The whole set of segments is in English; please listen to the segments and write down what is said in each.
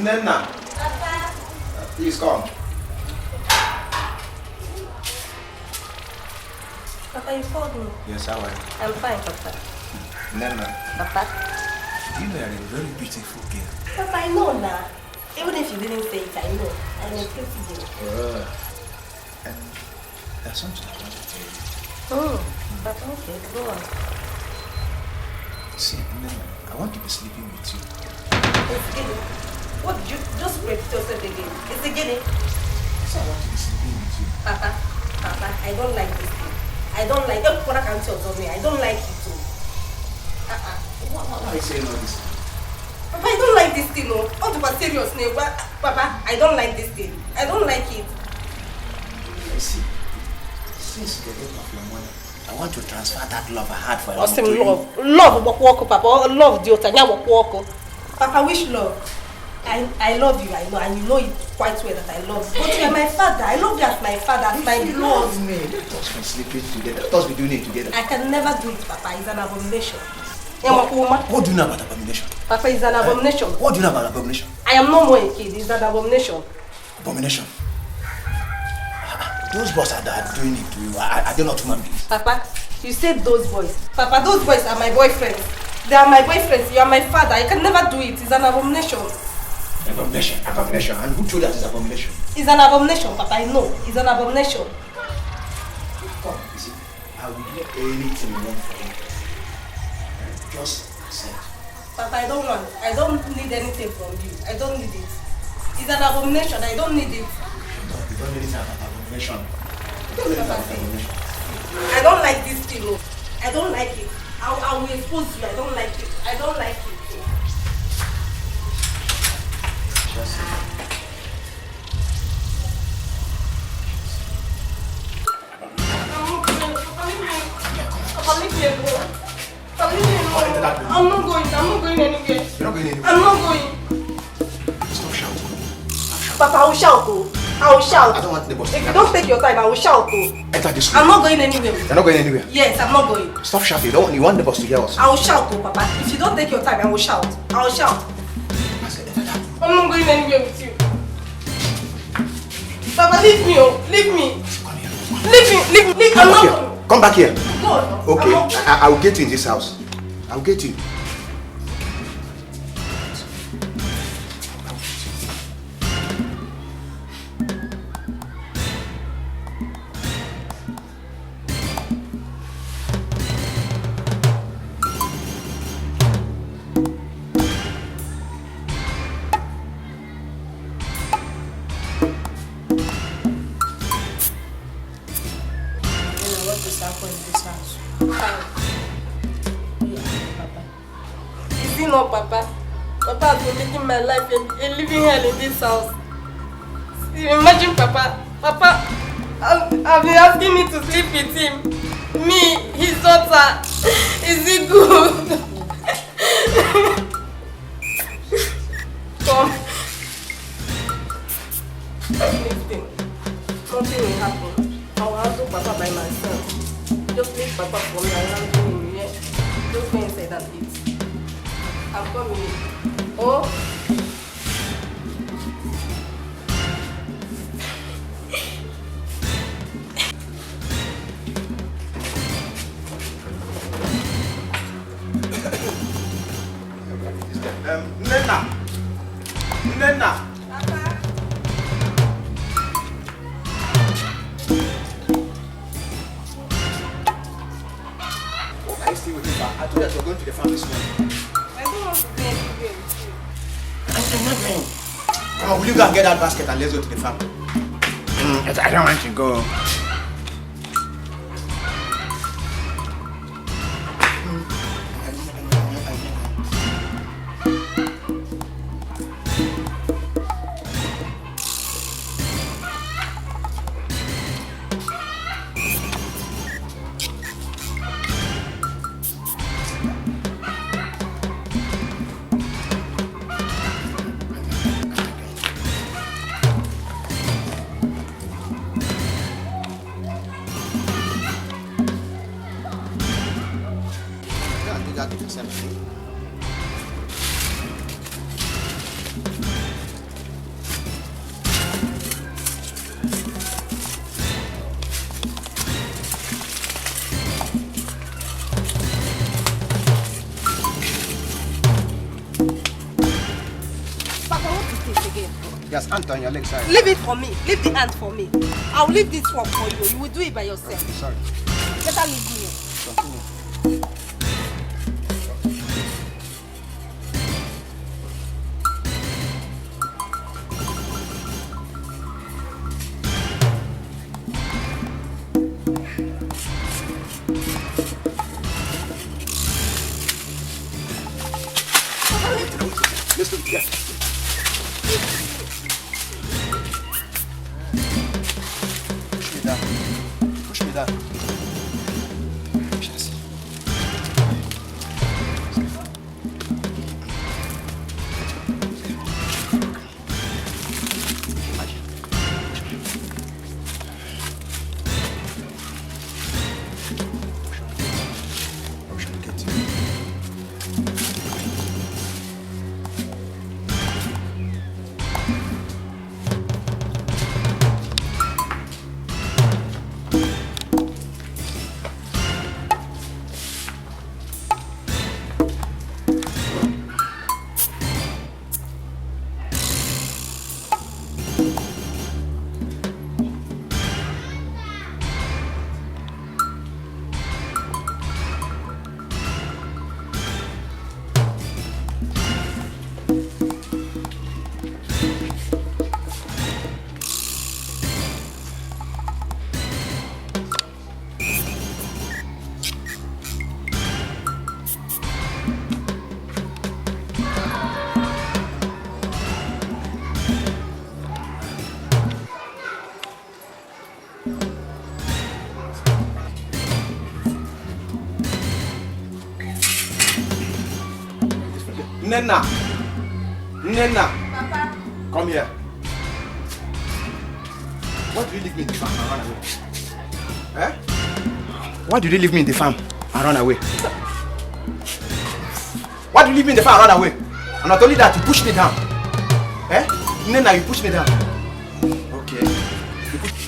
Nenna. Papa. Please come. Papa, you called me. Yes, how are you? I'm fine, Papa. Nenna. Papa. You know you're a very beautiful girl. Papa, I know now. Even if you didn't say it, I know. I'm a pretty girl. And there's something I want to tell you. Papa, okay, go on. See, Nenna, I want to be sleeping with you. It's getting. What did you just repeat yourself again? It's getting. So I want to be sleeping with you. Papa, I don't like this thing. I don't like it. I don't like it too. Why are you saying all this? Papa, I don't like this thing. No. All the serious name. Papa, I don't like this thing. I don't like it. I see. Since the death of your mother, I want to transfer that love I had for you. Awesome love. Love walk, Papa. Love Diota. Walk. Papa, which love? I love you, I know, and you know it quite well that I love you. But you are my father. I love you as my father, as my blood. Me. Let us be sleeping together. Let us be doing it together. I can never do it, Papa. It's an abomination. What do you know about abomination? Papa, it's an abomination. What do you know about abomination? I am no more a kid. It's an abomination. Abomination? Those boys are doing it to you. Are they not human beings? Papa, you said those boys. Papa, those boys are my boyfriends. They are my boyfriends. You are my father. I can never do it. It's an abomination. Abomination. And who told you that it's abomination? It's an abomination, Papa. I know. It's an abomination. Come, you see, I will do anything you want for you. Just accept. Papa, I don't want. I don't need anything from you. I don't need it. It's an abomination. I don't need it. You don't need anything about abomination. I don't like this thing. I don't like it. I will expose you. I don't like it. I don't like it. Just I'm not going anywhere. You're not going anywhere. I'm not going. Stop shouting. Papa, I will shout. I will shout. I don't want the boss. If you don't take your time, I will shout. Enter this room. I'm not going anywhere. You're not going anywhere. Yes, I'm not going. Stop shouting. You want the boss to hear us. I will shout, Papa. If you don't take your time, I will shout. I will shout. I said, enter that. I'm not going anywhere with you. Papa, leave me. Leave me. Come here. Leave me. Come back here. Come back here. No. Okay. I will get you in this house. I will get you. No, Papa. Papa has been making my life a living hell in this house. Imagine, Papa. Papa, I've been asking me to sleep with him. Me, his daughter. Is it good? Come. Nothing will happen. I will handle Papa by myself. Just leave Papa for me. I will handle him. Yeah. Just go inside and eat. I'm coming. Oh. Nenna. Papa. Are you still with me? I told you that we're going to the farm this morning. I don't want to be anywhere with you. I'm not going. Come on, will you go and get that basket and let's go to the farm? I don't want to go. start with yourself. Yes, ant on your leg side. Leave it for me. Leave the ant for me. I'll leave this work for you. You will do it by yourself. Okay, sorry. Better leave me. Continue. Listen, yeah. Push me down. Yes. Nena! Nena! Papa. Come here. Why did you leave me in the farm and run away? Eh? Why did you leave me in the farm and run away? Why did you leave me in the farm and run away? And not only that, you pushed me down. Eh? Nena, you pushed me down. Okay. You pushed me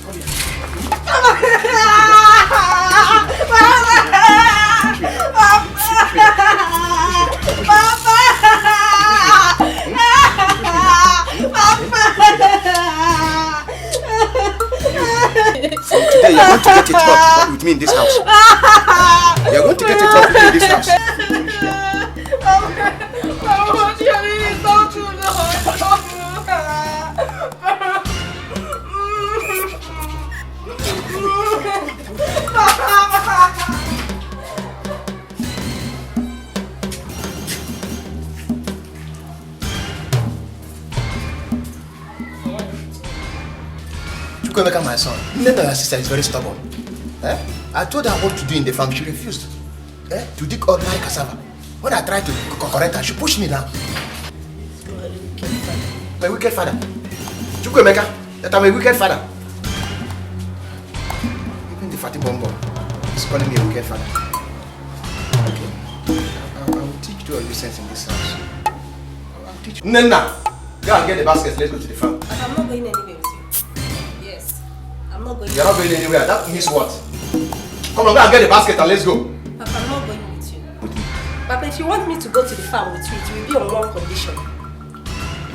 From today, you're going to get it up with me in this house. You're going to get it up with me in this house. Chukwemeka, my son, Nena, your sister is very stubborn. Eh? I told her what to do in the farm, she refused. Eh? To dig ordinary cassava. When I tried to correct her, she pushed me down. My wicked father. Chukwemeka, that I'm a wicked father. Even the fatty bomb is calling me a wicked father. Okay. I will teach you all your sense in this house. I will teach you. Nena! Go and get the baskets, let's go to the farm. But I'm not going anywhere with you. Yes. I'm not going. You're not going anywhere. That means what? Come on, go and get the basket and let's go. Papa, I'm not going with you. With me? Papa, if you want me to go to the farm with you, it will be on one condition.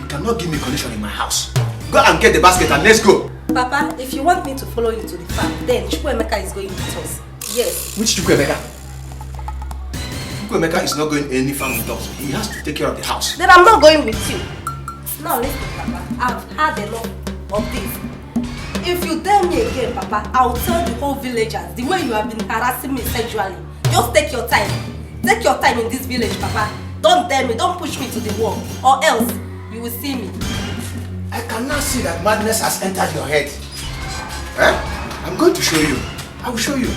You cannot give me condition in my house. Go and get the basket and let's go. Papa, if you want me to follow you to the farm, then Chukwemeka is going with us. Yes. Which Chukwemeka? Chukwemeka is not going any farm with us. He has to take care of the house. Then I'm not going with you. Now listen, Papa. I've had enough of this. If you dare me again, Papa, I'll tell the whole villagers the way you have been harassing me sexually. Just take your time. Take your time in this village, Papa. Don't dare me. Don't push me to the wall. Or else, you will see me. I cannot see that madness has entered your head. Eh? I'm going to show you. I will show you.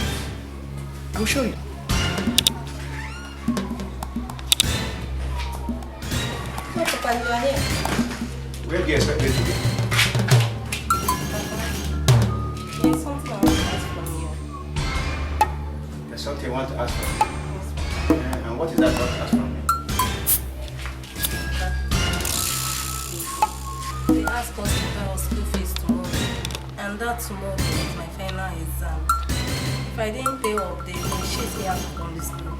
I will show you. No, Papa, you are here. Where do you expect me to be? There's something I want to ask from you. There's something I want to ask for you. Yes, Papa. And And what is that God asked from me? They asked us to pay our school fees tomorrow. And that tomorrow is my final exam. If I didn't pay up, they will chase me out from the school.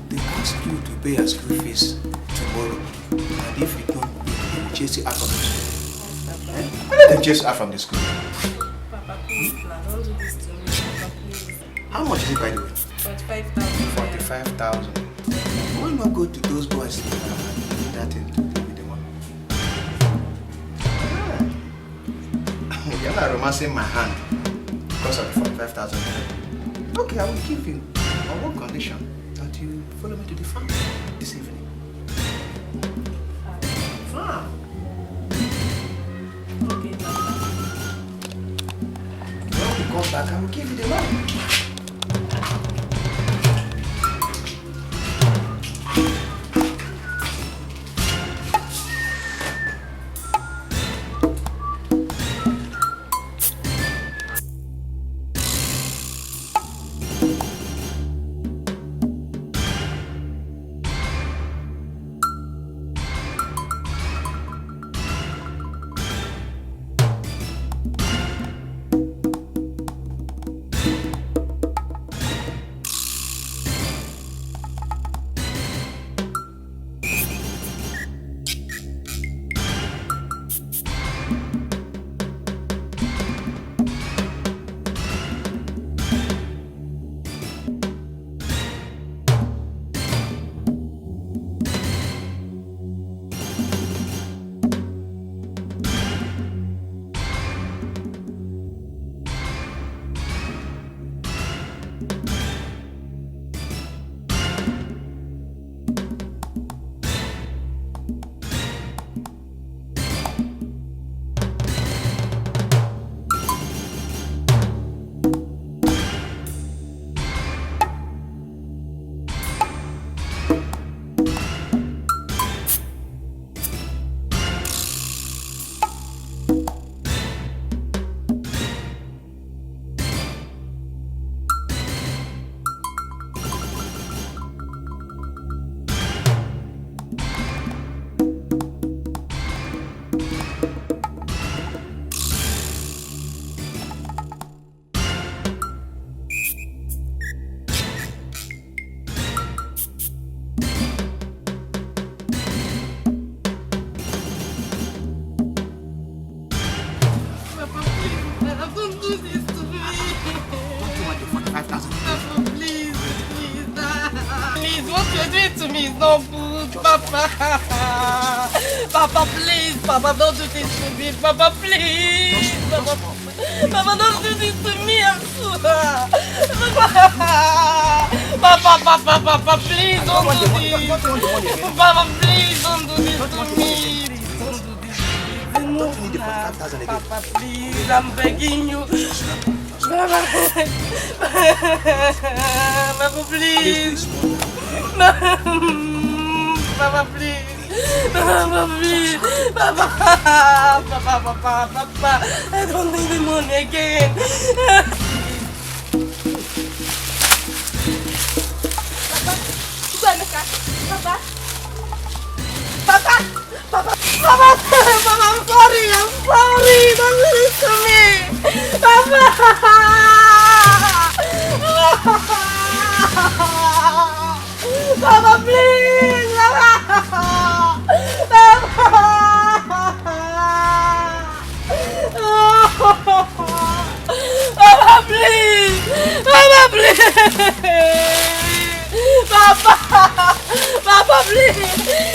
They ask you to pay your school fees tomorrow. And if you don't pay, they will chase you out from the school. Yes, Papa. Why don't they chase you out from the school? Papa, please, now don't do this to me. Papa, please. How much is it, by the way? 45,000. 45,000. Why not go to those boys and give that in to give me the money? You're not romancing my hand because of the 45,000. Okay, I will give you on one condition, that you follow me to the farm this evening. Farm? Okay, Papa. When we come back, I will give you the money. Papa, please. Papa, don't do this to me. Papa, please. Papa, Papa, don't do this to me. I'm so... Papa, please don't do this. Papa, please don't do this to me. Don't need the 45,000 again. Papa, please, I'm begging you. Papa, Papa, please. Papa, please. Papa, please. Papa, I don't need the money again. Papa, I'm sorry. Don't do this to me. Papa, please. Papa, please. Papa, please.